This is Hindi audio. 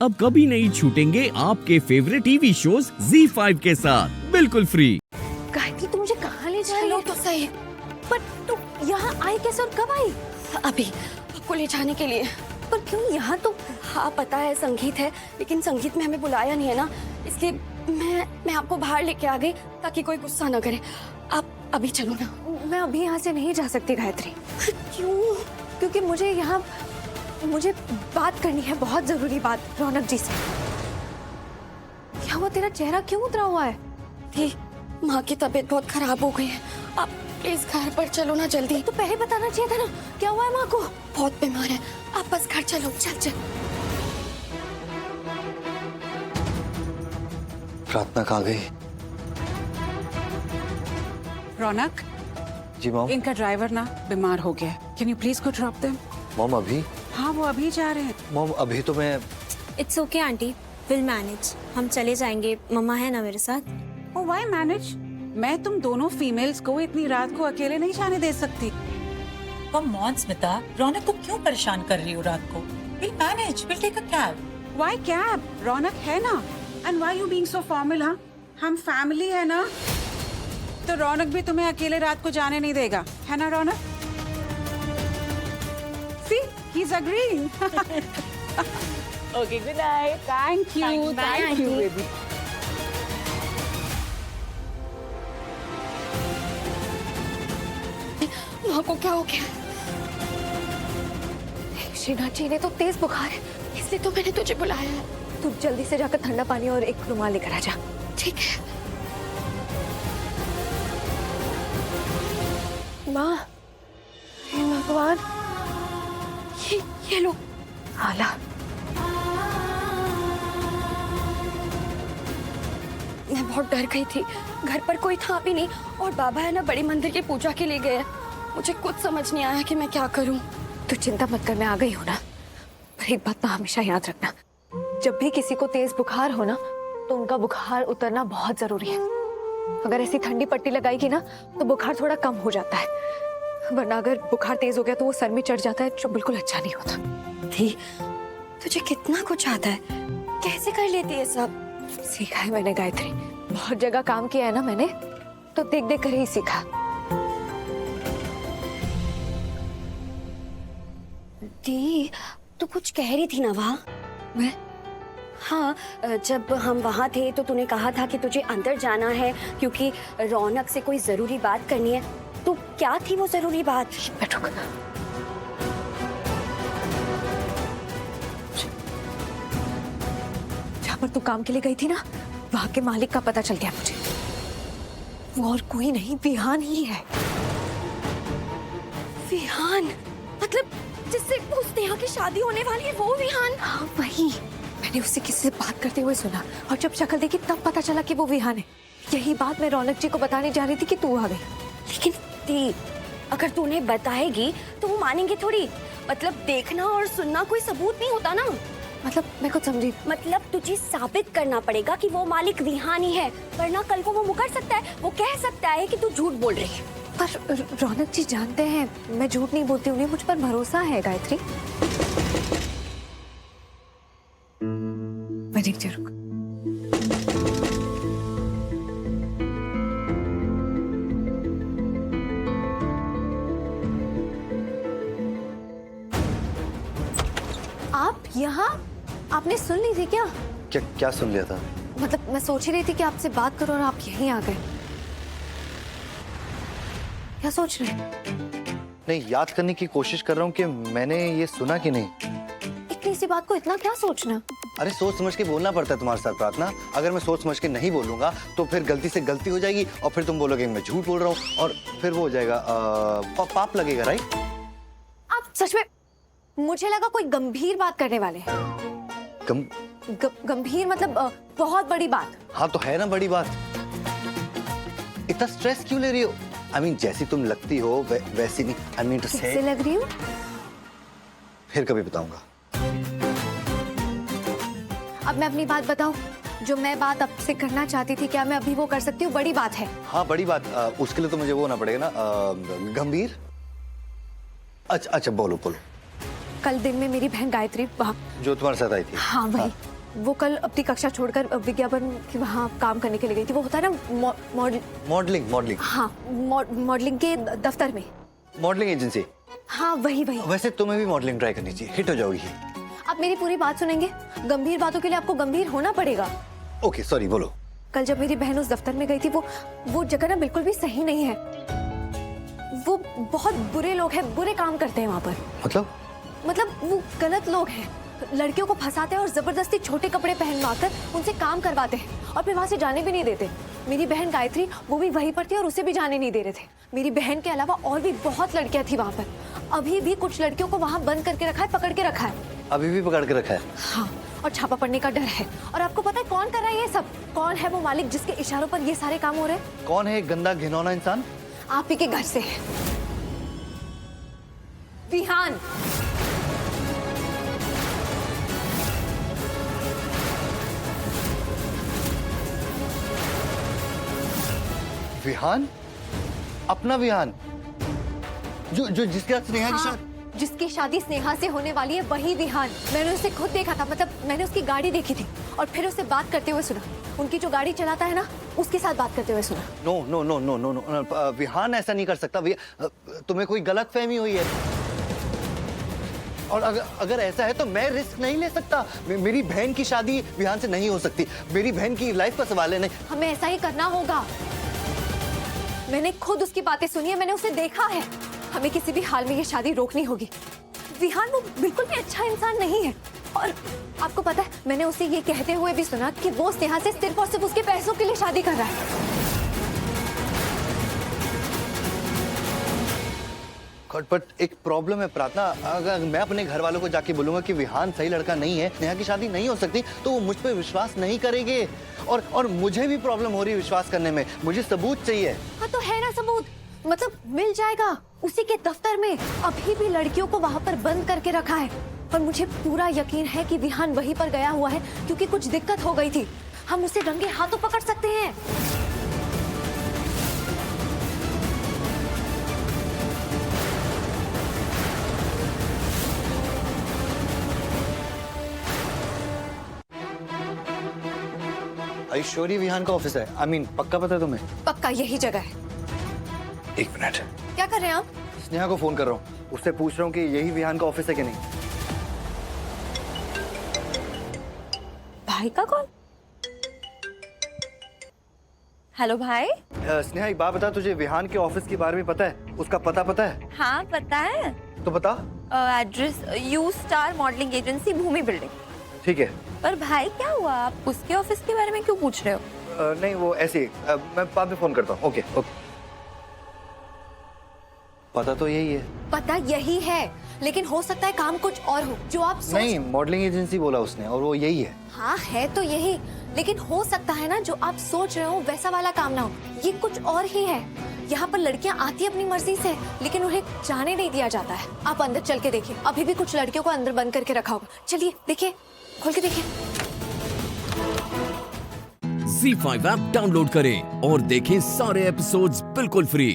अब कभी नहीं छूटेंगे आपके फेवरेट टीवी शोज ZEE5 के साथ बिल्कुल फ्री। गायत्री तू मुझे कहाँ ले जा रही चलो है? तो सही। पर तू यहाँ आई कैसे और कब आई? अभी आपको ले जाने के लिए। पर क्यों यहाँ तो? हाँ पता है संगीत है, लेकिन संगीत में हमें बुलाया नहीं है ना, इसलिए मैं आपको बाहर लेके आ गई ताकि कोई गुस्सा ना करे। आप अभी चलो ना। मैं अभी यहाँ से नहीं जा सकती गायत्री। क्यों? क्योंकि मुझे बात करनी है, बहुत जरूरी बात रौनक जी से। क्या हुआ, तेरा चेहरा क्यों उतरा हुआ है? थी माँ की तबीयत बहुत खराब हो गई है, आप प्लीज घर पर चलो ना जल्दी। तो पहले बताना चाहिए था ना, क्या हुआ है माँ को? बहुत बीमार है, आप बस घर चलो। चल। प्रार्थना कहाँ गई? रौनक, जी मॉम। इनका ड्राइवर ना बीमार हो गया, can you please go drop them? Mom अभी? हाँ वो अभी जा रहे हैं। मॉम अभी तो मैं it's okay aunty, will manage. हम चले जाएंगे, मम्मा है ना मेरे साथ। ओ व्हाई मैनेज? मैं तुम दोनों फीमेल्स को इतनी रात को अकेले नहीं जाने दे सकती। कम ऑन स्मिता, रौनक को क्यों परेशान कर रही हो रात को? Will manage, will take a cab. Why cab? Raunak है ना। And why you being so formal? हाँ, हम फैमिली है ना, तो रौनक भी तुम्हें अकेले रात को जाने नहीं देगा, है ना रौनक? See, he's agreeing. Okay, good night. Thank you, thank you, baby. माँ को क्या हो गया? श्रीनाथ जी ने तो तेज बुखार है, इसलिए तो मैंने तुझे बुलाया है। तू जल्दी से जाकर ठंडा पानी और एक रुमाल लेकर आ जा। ठीक है। माँ, हे भगवान, ये लो। हाला। मैं बहुत डर गई थी, घर पर कोई था भी नहीं और बाबा है ना बड़ी मंदिर की पूजा के लिए गए। मुझे कुछ समझ नहीं आया कि मैं क्या करूं। तू चिंता मत कर, मैं आ गई हूँ ना। पर एक बात ना हमेशा याद रखना, जब भी किसी को तेज बुखार हो ना, तो उनका बुखार उतरना बहुत जरूरी है। अगर ऐसी ठंडी पट्टी लगाएगी ना, तो बुखार थोड़ा कम हो जाता है, वरना अगर बुखार तेज हो गया तो वो सर में चढ़ जाता है, जो बिल्कुल अच्छा नहीं होता। थी तुझे कितना कुछ आता है, कैसे कर लेती है सब? सीखा है मैंने गायत्री, बहुत जगह काम किया है ना मैंने, तो देख देख कर ही सीखा। दी, तू कुछ कह रही थी ना वहाँ? मैं? हाँ, जब हम वहाँ थे तो तूने कहा था कि तुझे अंदर जाना है क्योंकि रौनक से कोई जरूरी बात करनी है। तो क्या थी वो जरूरी बात? बैठो। जहाँ पर तू काम के लिए गई थी ना, वहाँ के मालिक का पता चल गया मुझे। वो और कोई नहीं, विहान ही है। विहान? मतलब जिससे उस नेहा की शादी होने वाली है, वो विहान? हाँ वही। मैंने उससे किसी से बात करते हुए सुना और जब शक्ल देखी तब पता चला कि वो विहान है। यही बात मैं रौनक जी को बताने जा रही थी कि तू आ गई। लेकिन दी, अगर तू उन्हें बताएगी तो वो मानेंगे थोड़ी। मतलब देखना और सुनना कोई सबूत नहीं होता ना। मतलब मैं कुछ समझी। मतलब तुझे साबित करना पड़ेगा कि वो मालिक विहान ही है, वरना कल को वो मुकर सकता है। वो कह सकता है कि तू झूठ बोल रही है। पर रौनक जी जानते हैं मैं झूठ नहीं बोलती, उन्हें मुझ पर भरोसा है गायत्री। मैं देख जरूर। आप यहाँ? आपने सुन ली थी क्या? क्या सुन लिया था? मतलब मैं सोच ही रही थी कि आपसे बात करूं और आप यहीं आ गए। क्या सोच रहे हैं? नहीं, याद करने की कोशिश कर रहा हूँ कि मैंने ये सुना कि नहीं। इतनी सी बात को इतना क्या सोचना? अरे सोच समझ के बोलना पड़ता है तुम्हारे साथ प्रार्थना। अगर मैं सोच समझ के नहीं बोलूंगा तो फिर गलती से गलती हो जाएगी और फिर तुम बोलोगे मैं झूठ बोल रहा हूँ और फिर वो हो जाएगा, पाप लगेगा। राइट? आप सच में, मुझे लगा कोई गंभीर बात करने वाले हैं। गंभीर मतलब बहुत बड़ी बात। हाँ तो है ना बड़ी बात। इतना स्ट्रेस क्यों ले रही हो? I mean, जैसी तुम लगती हो वैसी नहीं। I mean to say, किससे लग रही हूँ? फिर कभी बताऊंगा। अब मैं अपनी बात बताऊं, जो मैं बात आपसे करना चाहती थी, क्या मैं अभी वो कर सकती हूँ? बड़ी बात है। हाँ बड़ी बात। उसके लिए तो मुझे वो होना पड़ेगा ना, गंभीर। अच्छा बोलो। कल दिन में मेरी बहन गायत्री जो तुम्हारे साथ आई थी। हाँ वही। वो कल अपनी कक्षा छोड़कर विज्ञापन के वहाँ काम करने के लिए गई थी। वो होता है ना मॉडलिंग हाँ, मॉडलिंग के दफ्तर में। Modelling agency. हाँ वही। वैसे तुम्हें भी मॉडलिंग ट्राई करनी चाहिए, हिट हो जाओगी। आप मेरी पूरी बात सुनेंगे? गंभीर बातों के लिए आपको गंभीर होना पड़ेगा। ओके सॉरी, बोलो। कल जब मेरी बहन उस दफ्तर में गई थी, वो जगह ना बिल्कुल भी सही नहीं है। वो बहुत बुरे लोग हैं, बुरे काम करते हैं वहाँ पर। मतलब वो गलत लोग हैं, लड़कियों को फंसाते हैं और जबरदस्ती छोटे कपड़े पहनवाकर उनसे काम करवाते हैं और फिर वहाँ से जाने भी नहीं देते। मेरी बहन गायत्री वो भी वहीं पर थी और उसे भी जाने नहीं दे रहे थे। मेरी बहन के अलावा और भी बहुत लड़कियां थी वहाँ पर। अभी भी कुछ लड़कियों को वहाँ बंद करके रखा है, पकड़ के रखा है। अभी भी पकड़ के रखा है? हाँ, और छापा पड़ने का डर है। और आपको पता है कौन कर रहा है ये सब? कौन है वो मालिक जिसके इशारों पर ये सारे काम हो रहे हैं? कौन है गंदा घिनौना इंसान? आप ही के घर से है, विहान। विहान? अपना विहान? जो जिसके साथ स्नेहा की हाँ, शादी? जिसकी शादी स्नेहा से होने वाली है वही विहान। मैंने उसे खुद देखा था, मतलब मैंने उसकी गाड़ी देखी थी और फिर उससे बात करते हुए सुना। उनकी जो गाड़ी चलाता है ना, उसके साथ बात करते हुए सुना। No no no no no no, Vihaan ऐसा नहीं कर सकता। तुम्हें कोई गलत फहमी हुई है। और अगर ऐसा है तो मैं रिस्क नहीं ले सकता। मेरी बहन की शादी विहान से नहीं हो सकती। मेरी बहन की लाइफ का सवाल है। नहीं, हमें ऐसा ही करना होगा। मैंने खुद उसकी बातें सुनी है, मैंने उसे देखा है। हमें किसी भी हाल में ये शादी रोकनी होगी। विहान वो बिल्कुल भी अच्छा इंसान नहीं है। और आपको पता है, मैंने उसे ये कहते हुए भी सुना कि वो स्नेहा से सिर्फ और सिर्फ उसके पैसों के लिए शादी कर रहा है। बट एक प्रॉब्लम है प्रार्थना। अगर मैं अपने घर वालों को जाके बोलूंगा कि विहान सही लड़का नहीं है, स्नेहा की शादी नहीं हो सकती, तो वो मुझ पे विश्वास नहीं करेंगे। और मुझे भी प्रॉब्लम हो रही है विश्वास करने में। मुझे सबूत चाहिए। हाँ तो है ना सबूत, मतलब मिल जाएगा। उसी के दफ्तर में अभी भी लड़कियों को वहाँ पर बंद करके रखा है। और मुझे पूरा यकीन है कि विहान वहीं पर गया हुआ है क्योंकि कुछ दिक्कत हो गई थी। हम उसे रंगे हाथों पकड़ सकते हैं। ऐश्वर्य विहान का ऑफिस है? आई मीन पक्का पता है तुम्हें? पक्का यही जगह है। एक मिनट। क्या कर रहे हैं आप? स्नेहा को फोन कर रहा हूँ, उससे पूछ रहा हूँ कि यही विहान का ऑफिस है कि नहीं। भाई का कॉल? हेलो भाई। स्नेहा एक बात बता, तुझे विहान के ऑफिस के बारे में पता है? उसका पता है? हाँ पता है। तो बता। Address you star modelling agency, Bhoomi building. ठीक है। पर भाई क्या हुआ, आप उसके ऑफिस के बारे में क्यों पूछ रहे हो? नहीं वो ऐसे ही, मैं बाद में फोन करता हूँ। ओके। पता तो यही है। पता यही है, लेकिन हो सकता है काम कुछ और हो जो आप नहीं, मॉडलिंग एजेंसी बोला उसने और वो यही है। हाँ है तो यही, लेकिन हो सकता है ना जो आप सोच रहे हो वैसा वाला काम ना हो, ये कुछ और ही है। यहाँ पर लड़कियाँ आती अपनी मर्जी से, लेकिन उन्हें जाने नहीं दिया जाता है। आप अंदर चल के देखिए, अभी भी कुछ लड़कियों को अंदर बंद करके रखा होगा। चलिए देखिए, खोल के देखिए। Z5 ऐप डाउनलोड करें और देखें सारे एपिसोड्स बिल्कुल फ्री।